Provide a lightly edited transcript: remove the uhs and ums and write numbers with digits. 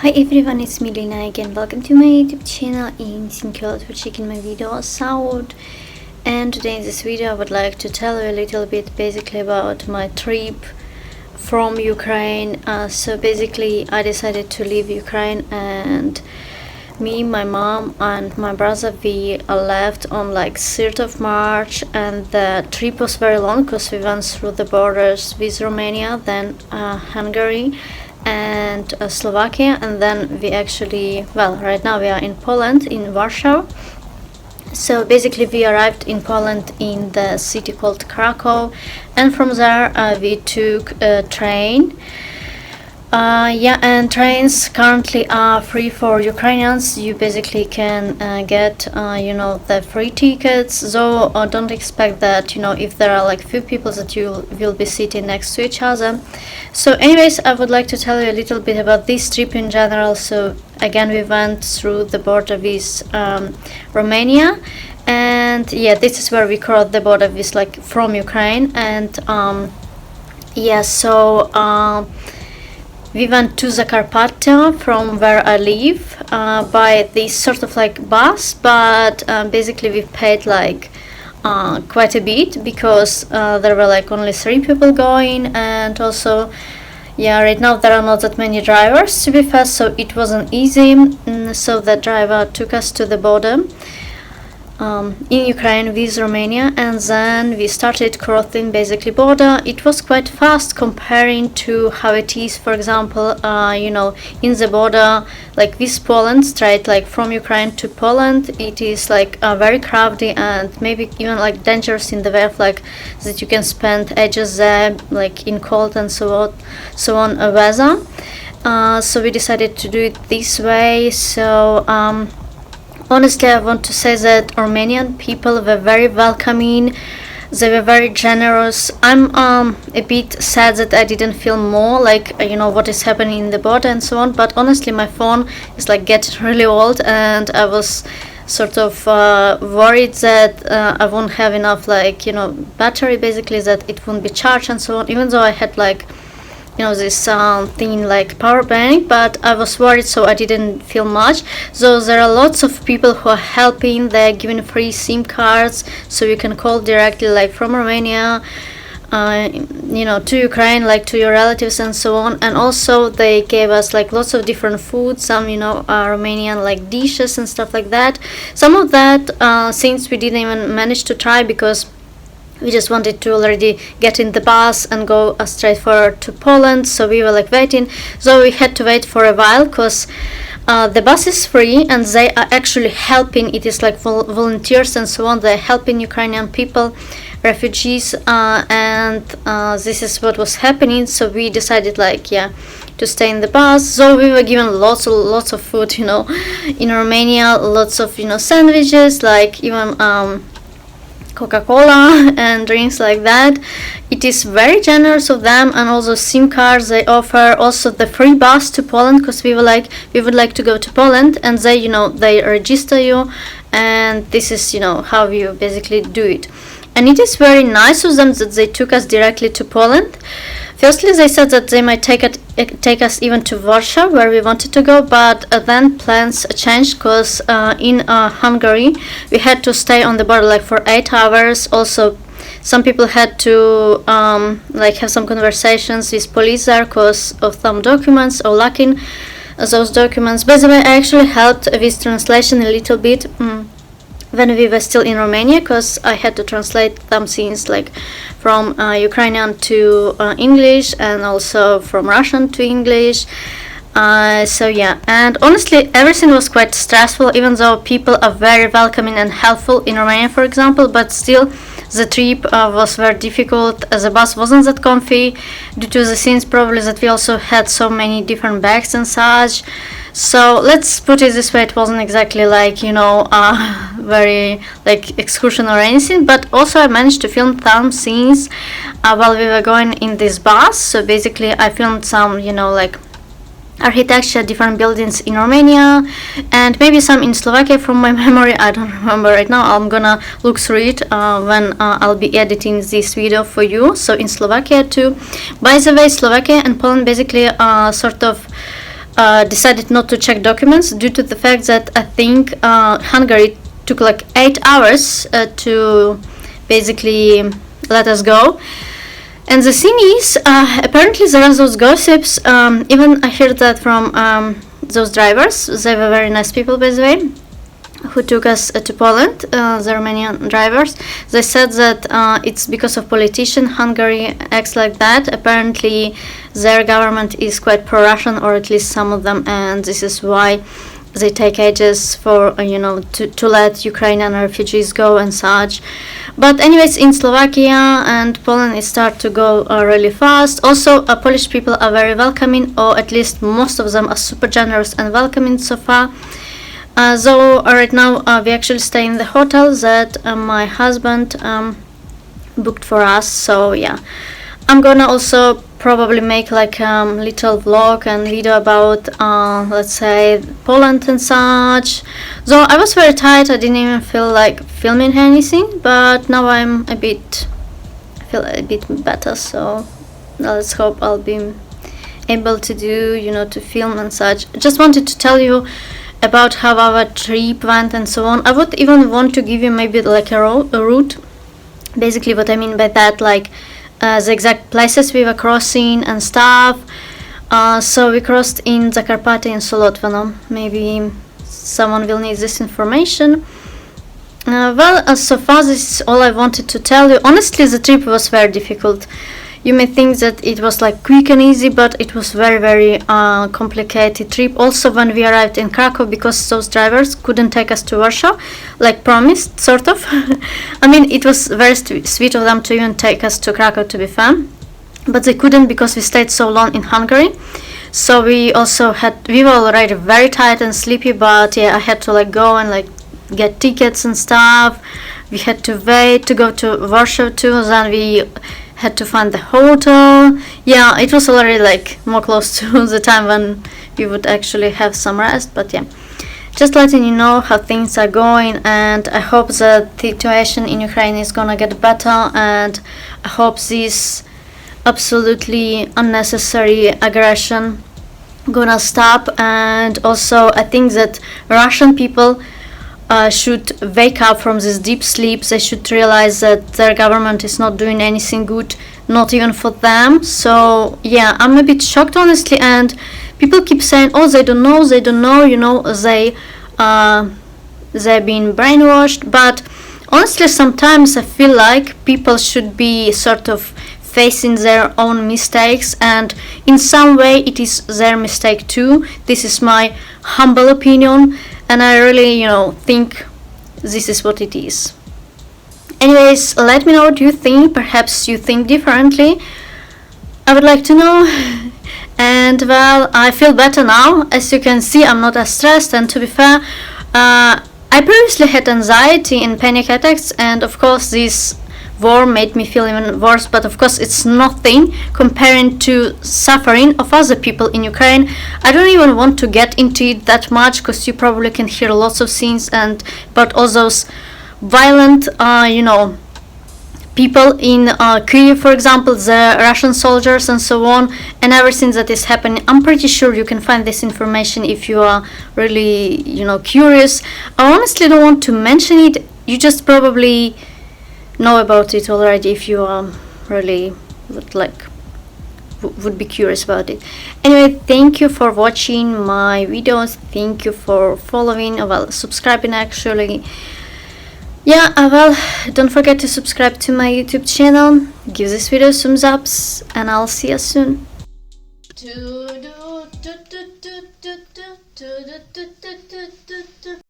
Hi everyone, it's me Lina again. Welcome to my YouTube channel and thank you a lot for checking my videos out. And today in this video I would like to tell you a little bit basically about my trip from Ukraine. So basically I decided to leave Ukraine, and me, my mom and my brother, we left on like 3rd of March, and the trip was very long because we went through the borders with Romania, then Hungary and Slovakia, and then we actually, well, right now we are in Poland, in Warsaw. So basically we arrived in Poland in the city called Krakow, and from there we took a train. And trains currently are free for Ukrainians. You basically can get, the free tickets. So don't expect that, if there are like few people that you will be sitting next to each other. So anyways, I would like to tell you a little bit about this trip in general. So again, we went through the border with Romania. And yeah, this is where we crossed the border with like from Ukraine. And we went to Zakarpattia from where I live by this sort of like bus, but basically we paid like quite a bit because there were like only 3 people going, and also right now there are not that many drivers, to be fair, so it wasn't easy. So the driver took us to the border in Ukraine with Romania, and then we started crossing basically border. It was quite fast comparing to how it is, for example, in the border like with Poland, straight like from Ukraine to Poland. It is like very crowded and maybe even like dangerous in the way of like that you can spend ages there like in cold and so on weather. So we decided to do it this way. So honestly, I want to say that Armenian people were very welcoming. They were very generous. I'm a bit sad that I didn't feel more like what is happening in the border and so on. But honestly, my phone is like getting really old, and I was sort of worried that I won't have enough battery, basically that it won't be charged and so on. Even though I had like this thing like power bank, but I was worried, so I didn't feel much. So there are lots of people who are helping. They're giving free SIM cards, so you can call directly like from Romania to Ukraine, like to your relatives and so on. And also they gave us like lots of different food, some Romanian like dishes and stuff like that. Some of that things we didn't even manage to try because we just wanted to already get in the bus and go straight forward to Poland, so we were like waiting. So we had to wait for a while because the bus is free and they are actually helping. It is like volunteers and so on. They're helping Ukrainian people, refugees, and this is what was happening. So we decided to stay in the bus. So we were given lots of food, in Romania, lots of sandwiches, like even Coca-Cola and drinks like that. It is very generous of them, and also SIM cards they offer, also the free bus to Poland, because we would like to go to Poland, and they register you, and this is how you basically do it. And it is very nice of them that they took us directly to Poland. Firstly, they said that they might take us even to Warsaw, where we wanted to go, but then plans changed because in Hungary we had to stay on the border like for 8 hours. Also, some people had to have some conversations with police there because of some documents or lacking those documents. By the way, I actually helped with translation a little bit when we were still in Romania, because I had to translate some things like from Ukrainian to English, and also from Russian to English. And honestly everything was quite stressful, even though people are very welcoming and helpful in Romania, for example, but still the trip was very difficult. The bus wasn't that comfy due to the things probably that we also had so many different bags and such. So let's put it this way, it wasn't exactly very like excursion or anything, but also I managed to film some scenes while we were going in this bus. So basically I filmed some architecture, different buildings in Romania, and maybe some in Slovakia from my memory. I don't remember right now. I'm gonna look through it when I'll be editing this video for you. So in Slovakia too. By the way, Slovakia and Poland basically sort of decided not to check documents due to the fact that I think Hungary took like 8 hours to basically let us go. And the thing is, apparently there are those gossips, even I heard that from those drivers. They were very nice people, by the way, who took us to Poland, the Romanian drivers. They said that it's because of politicians Hungary acts like that. Apparently their government is quite pro-Russian, or at least some of them, and this is why they take ages for to let Ukrainian refugees go and such. But anyways, in Slovakia and Poland it started to go really fast. Also, Polish people are very welcoming, or at least most of them are super generous and welcoming so far. So right now we actually stay in the hotel that my husband booked for us. So yeah, I'm gonna also probably make like a little vlog and video about let's say Poland and such. So I was very tired, I didn't even feel like filming anything, but now I feel a bit better, so let's hope I'll be able to do to film and such. Just wanted to tell you about how our trip went and so on. I would even want to give you maybe like a route. Basically what I mean by that, like the exact places we were crossing and stuff. So we crossed in Zakarpattia and Solotvano. Maybe someone will need this information. Well, so far this is all I wanted to tell you. Honestly, the trip was very difficult. You may think that it was like quick and easy, but it was very complicated trip. Also, when we arrived in Krakow, because those drivers couldn't take us to Warsaw, like promised, sort of. I mean, it was very sweet of them to even take us to Krakow, to be fair, but they couldn't because we stayed so long in Hungary. So we were already very tired and sleepy, but yeah, I had to like go and like get tickets and stuff. We had to wait to go to Warsaw too. Then we had to find the hotel. Yeah, it was already like more close to the time when we would actually have some rest. But yeah, just letting you know how things are going, and I hope the situation in Ukraine is gonna get better, and I hope this absolutely unnecessary aggression gonna stop. And also I think that Russian people should wake up from this deep sleep. They should realize that their government is not doing anything good, not even for them. So yeah, I'm a bit shocked honestly, and people keep saying, oh, they don't know, they've been brainwashed. But honestly, sometimes I feel like people should be sort of facing their own mistakes, and in some way it is their mistake too. This is my humble opinion, and I really think this is what it is. Anyways, let me know what you think. Perhaps you think differently. I would like to know. And well, I feel better now. As you can see, I'm not as stressed, and to be fair, I previously had anxiety and panic attacks, and of course this war made me feel even worse, but of course it's nothing comparing to suffering of other people in Ukraine. I don't even want to get into it that much, because you probably can hear lots of scenes and about all those violent people in Kyiv, for example, the Russian soldiers and so on, and everything that is happening. I'm pretty sure you can find this information if you are really curious. I honestly don't want to mention it. You just probably know about it already if you really would be curious about it. Anyway, thank you for watching my videos. Thank you for following, subscribing actually. Yeah, don't forget to subscribe to my YouTube channel, give this video thumbs ups, and I'll see you soon.